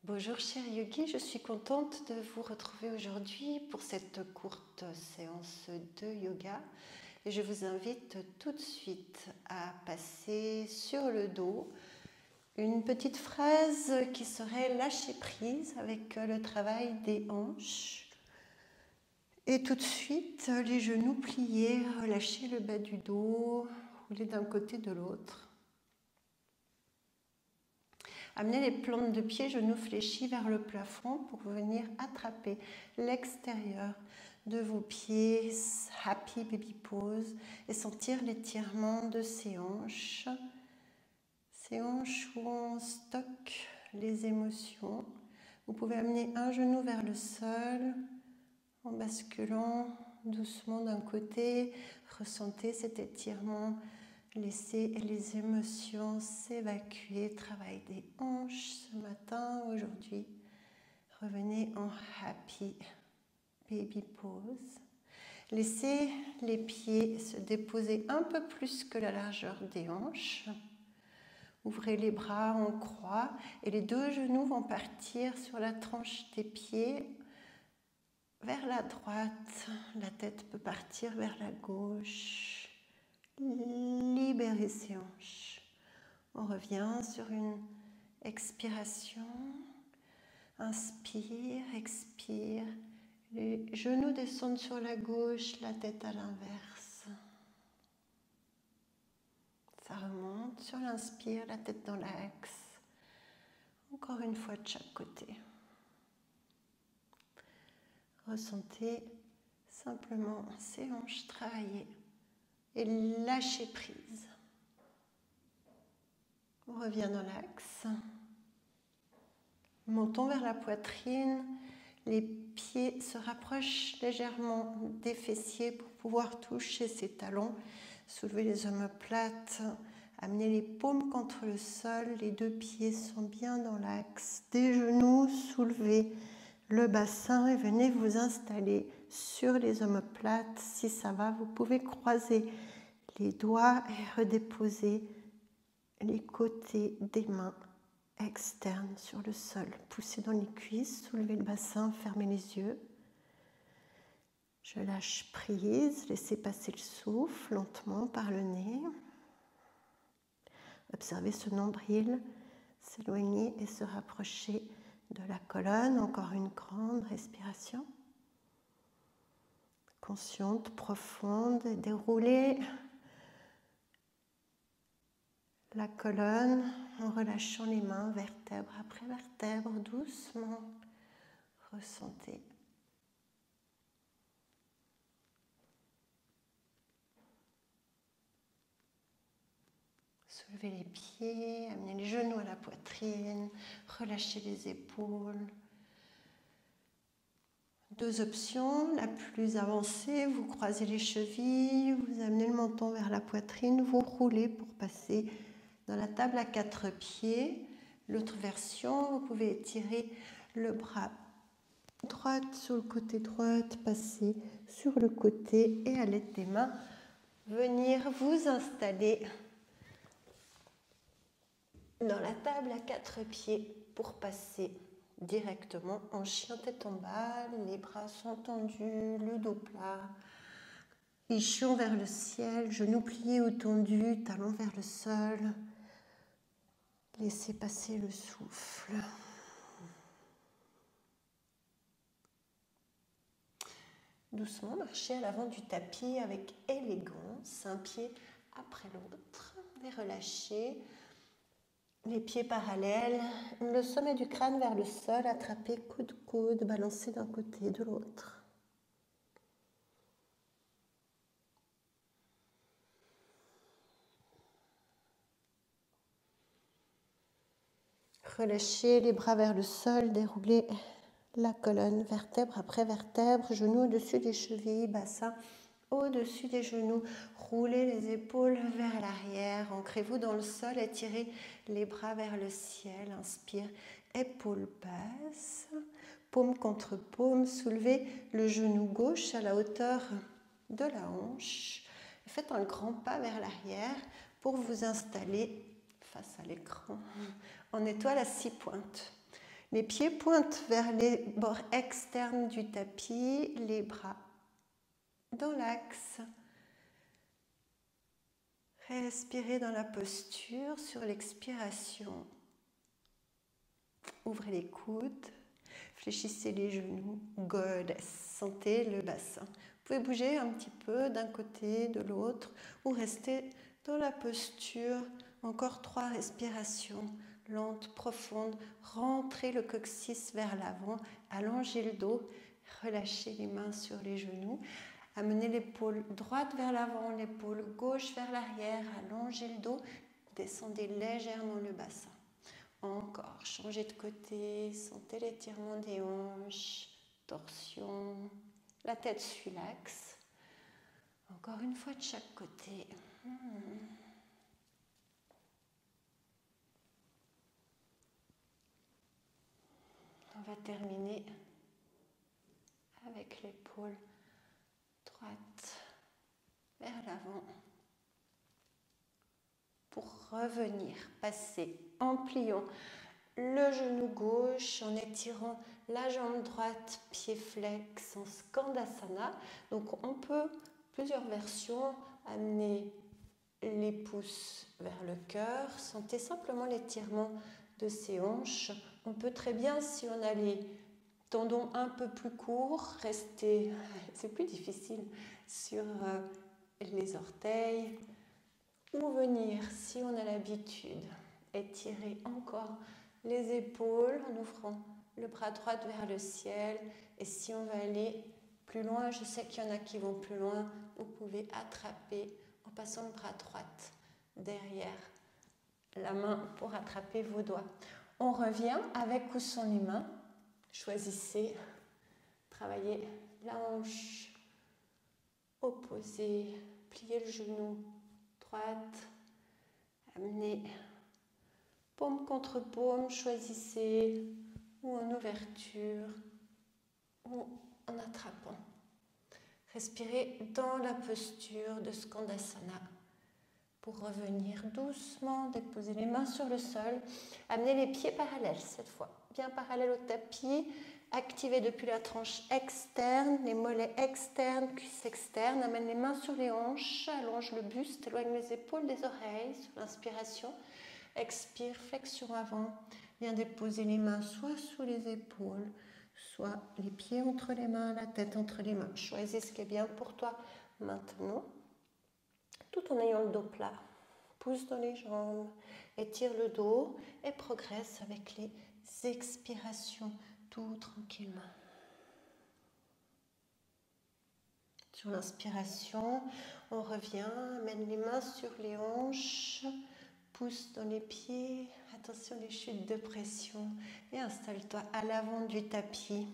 Bonjour chers yogis, je suis contente de vous retrouver aujourd'hui pour cette courte séance de yoga et je vous invite tout de suite à passer sur le dos une petite phrase qui serait lâcher prise avec le travail des hanches et tout de suite les genoux pliés, relâcher le bas du dos, rouler d'un côté de l'autre. Amenez les plantes de pied, genoux fléchis vers le plafond pour venir attraper l'extérieur de vos pieds, Happy Baby Pose, et sentir l'étirement de ces hanches où on stocke les émotions. Vous pouvez amener un genou vers le sol en basculant doucement d'un côté, ressentez cet étirement. Laissez les émotions s'évacuer. Travail des hanches ce matin, aujourd'hui. Revenez en Happy Baby Pose. Laissez les pieds se déposer un peu plus que la largeur des hanches. Ouvrez les bras en croix et les deux genoux vont partir sur la tranche des pieds vers la droite. La tête peut partir vers la gauche. Libérez ses hanches. On revient sur une expiration. Inspire, expire. Les genoux descendent sur la gauche, la tête à l'inverse. Ça remonte sur l'inspire, la tête dans l'axe. Encore une fois de chaque côté. Ressentez simplement ces hanches travailler. Et lâcher prise. On revient dans l'axe. Montons vers la poitrine. Les pieds se rapprochent légèrement des fessiers pour pouvoir toucher ses talons. Soulevez les omoplates. Amenez les paumes contre le sol. Les deux pieds sont bien dans l'axe. Des genoux, soulevez le bassin et venez vous installer sur les omoplates. Si ça va, vous pouvez croiser les doigts et redéposer les côtés des mains externes sur le sol. Poussez dans les cuisses, soulevez le bassin, fermez les yeux. Je lâche prise, laissez passer le souffle lentement par le nez. Observez ce nombril s'éloigner et se rapprocher de la colonne. Encore une grande respiration. Consciente, profonde, déroulez la colonne en relâchant les mains, vertèbre après vertèbre, doucement. Ressentez. Soulevez les pieds, amenez les genoux à la poitrine, relâchez les épaules. Deux options, la plus avancée, vous croisez les chevilles, vous amenez le menton vers la poitrine, vous roulez pour passer dans la table à quatre pieds. L'autre version, vous pouvez étirer le bras droit sur le côté droit, passer sur le côté et à l'aide des mains, venir vous installer dans la table à quatre pieds pour passer directement en chien tête en bas, les bras sont tendus, le dos plat, ischio vers le ciel, genoux pliés ou tendus, talons vers le sol. Laissez passer le souffle. Doucement, marchez à l'avant du tapis avec élégance, un pied après l'autre, et relâchez. Les pieds parallèles, le sommet du crâne vers le sol, attrapez coude-coude, balancez d'un côté et de l'autre. Relâchez les bras vers le sol, déroulez la colonne, vertèbre après vertèbre, genoux au-dessus des chevilles, bassin au-dessus des genoux. Roulez les épaules vers l'arrière, ancrez-vous dans le sol, étirez les bras vers le ciel. Inspire, épaules basses, paume contre paume, soulevez le genou gauche à la hauteur de la hanche. Faites un grand pas vers l'arrière pour vous installer face à l'écran en étoile à 6 pointes. Les pieds pointent vers les bords externes du tapis, les bras dans l'axe. Respirez dans la posture sur l'expiration. Ouvrez les coudes, fléchissez les genoux, goddess, sentez le bassin. Vous pouvez bouger un petit peu d'un côté, de l'autre, ou rester dans la posture. Encore 3 respirations lentes, profondes. Rentrez le coccyx vers l'avant, allongez le dos, relâchez les mains sur les genoux. Amenez l'épaule droite vers l'avant, l'épaule gauche vers l'arrière, allongez le dos, descendez légèrement le bassin. Encore, changez de côté, sentez l'étirement des hanches, torsion, la tête suit l'axe. Encore une fois de chaque côté. On va terminer avec l'épaule droite vers l'avant pour revenir, passer en pliant le genou gauche, en étirant la jambe droite, pied flex en Skandasana. Donc on peut, plusieurs versions, amener les pouces vers le cœur, sentez simplement l'étirement de ses hanches. On peut très bien, si on a les tendons un peu plus courts, rester, c'est plus difficile, sur les orteils, ou venir, si on a l'habitude, étirer encore les épaules en ouvrant le bras droit vers le ciel. Et si on va aller plus loin, je sais qu'il y en a qui vont plus loin, vous pouvez attraper en passant le bras droit derrière la main pour attraper vos doigts. On revient avec ou sans les mains. Choisissez, travaillez la hanche opposée, pliez le genou droite, amenez paume contre paume, choisissez ou en ouverture ou en attrapant. Respirez dans la posture de Skandasana. Pour revenir doucement, déposez les mains sur le sol, amenez les pieds parallèles cette fois, bien parallèles au tapis, activez depuis la tranche externe, les mollets externes, cuisses externes, amène les mains sur les hanches, allonge le buste, éloigne les épaules des oreilles sur l'inspiration, expire, flexion avant, bien déposer les mains soit sous les épaules, soit les pieds entre les mains, la tête entre les mains. Choisis ce qui est bien pour toi maintenant, tout en ayant le dos plat. Pousse dans les jambes, étire le dos et progresse avec les expirations, tout tranquillement. Sur l'inspiration, on revient, amène les mains sur les hanches, pousse dans les pieds, attention les chutes de pression et installe-toi à l'avant du tapis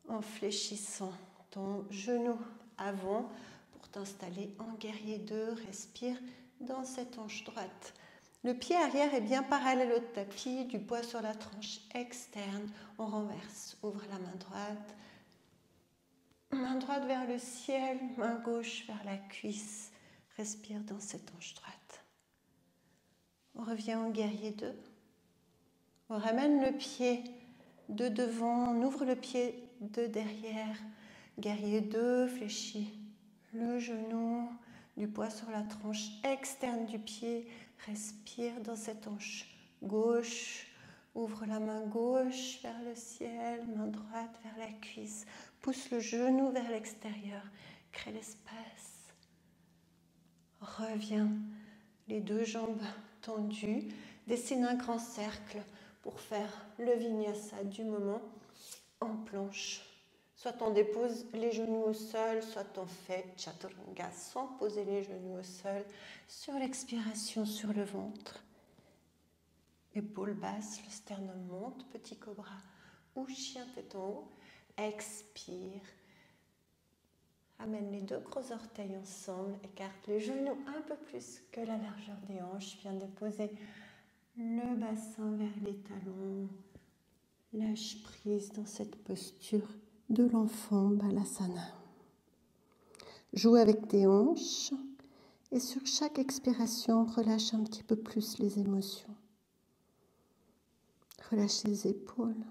en fléchissant ton genou avant pour t'installer en guerrier 2, respire dans cette hanche droite. Le pied arrière est bien parallèle au tapis, du poids sur la tranche externe, on renverse, ouvre la main droite vers le ciel, main gauche vers la cuisse, respire dans cette hanche droite. On revient en guerrier 2, on ramène le pied de devant, on ouvre le pied de derrière, guerrier 2, fléchis le genou, du poids sur la tranche externe du pied, respire dans cette hanche gauche, ouvre la main gauche vers le ciel, main droite vers la cuisse, pousse le genou vers l'extérieur, crée l'espace, reviens, les deux jambes tendues, dessine un grand cercle pour faire le vinyasa du moment en planche. Soit on dépose les genoux au sol, soit on fait chaturanga sans poser les genoux au sol. Sur l'expiration, sur le ventre. Épaules basses, le sternum monte, petit cobra ou chien tête en haut. Expire. Amène les deux gros orteils ensemble. Écarte les genoux un peu plus que la largeur des hanches. Viens déposer le bassin vers les talons. Lâche prise dans cette posture de l'enfant Balasana. Joue avec tes hanches et sur chaque expiration, relâche un petit peu plus les émotions. Relâche les épaules.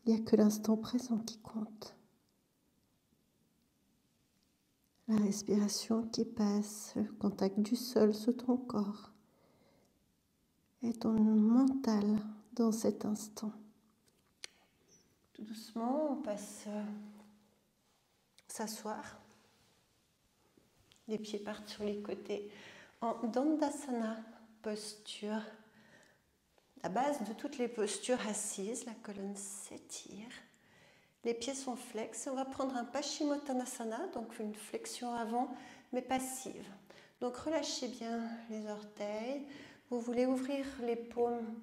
Il n'y a que l'instant présent qui compte. La respiration qui passe, le contact du sol sous ton corps et ton mental dans cet instant. Tout doucement, on passe s'asseoir. Les pieds partent sur les côtés en Dandasana, posture. La base de toutes les postures assises, la colonne s'étire. Les pieds sont flex. On va prendre un Paschimottanasana, donc une flexion avant, mais passive. Donc relâchez bien les orteils. Vous voulez ouvrir les paumes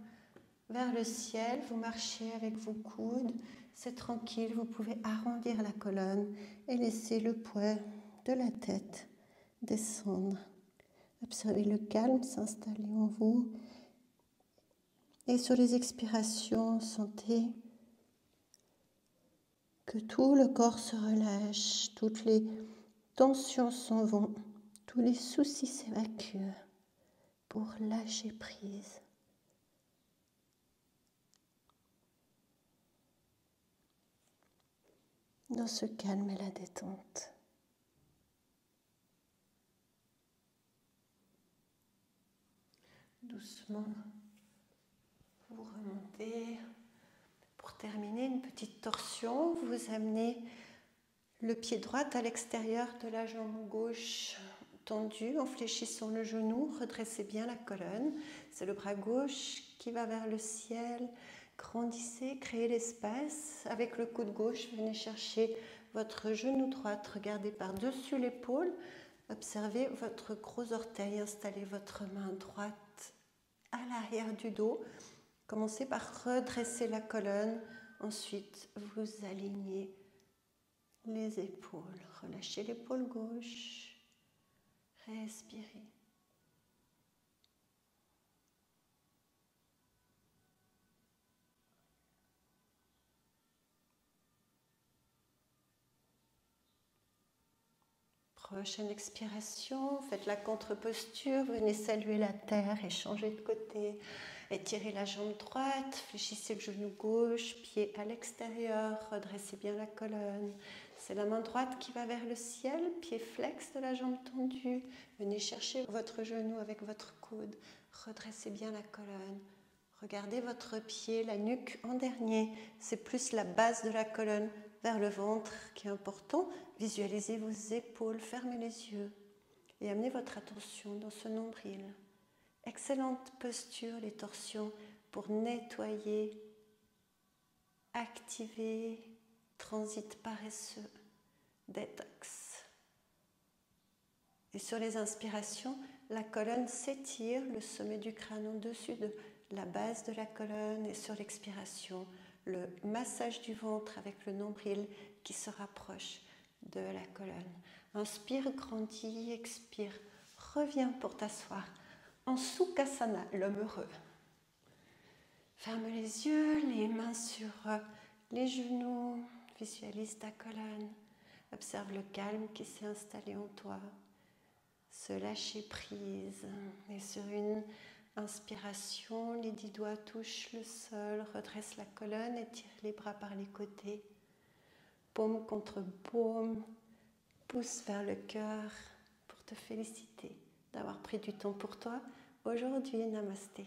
vers le ciel. Vous marchez avec vos coudes. C'est tranquille. Vous pouvez arrondir la colonne et laisser le poids de la tête descendre. Observez le calme s'installer en vous. Et sur les expirations, sentez que tout le corps se relâche, toutes les tensions s'en vont, tous les soucis s'évacuent pour lâcher prise. Dans ce calme et la détente. Doucement, vous remontez. Pour terminer, une petite torsion. Vous amenez le pied droit à l'extérieur de la jambe gauche tendue en fléchissant le genou. Redressez bien la colonne. C'est le bras gauche qui va vers le ciel. Grandissez, créez l'espace. Avec le coude gauche, venez chercher votre genou droit. Regardez par-dessus l'épaule. Observez votre gros orteil. Installez votre main droite à l'arrière du dos. Commencez par redresser la colonne. Ensuite, vous alignez les épaules. Relâchez l'épaule gauche. Respirez. Prochaine expiration, faites la contre-posture, venez saluer la terre et changez de côté. Étirez la jambe droite, fléchissez le genou gauche, pied à l'extérieur, redressez bien la colonne. C'est la main droite qui va vers le ciel, pied flex de la jambe tendue. Venez chercher votre genou avec votre coude, redressez bien la colonne. Regardez votre pied, la nuque en dernier, c'est plus la base de la colonne vers le ventre qui est important. Visualisez vos épaules, fermez les yeux et amenez votre attention dans ce nombril. Excellente posture, les torsions pour nettoyer, activer, transit paresseux, détox. Et sur les inspirations, la colonne s'étire, le sommet du crâne au-dessus de la base de la colonne, et sur l'expiration, le massage du ventre avec le nombril qui se rapproche de la colonne. Inspire, grandis, expire, reviens pour t'asseoir en Sukhasana, l'homme heureux. Ferme les yeux, les mains sur les genoux, visualise ta colonne, observe le calme qui s'est installé en toi, se lâcher prise, et sur une inspiration, les 10 doigts touchent le sol, redresse la colonne, étire les bras par les côtés, paume contre paume, pousse vers le cœur pour te féliciter d'avoir pris du temps pour toi aujourd'hui. Namasté.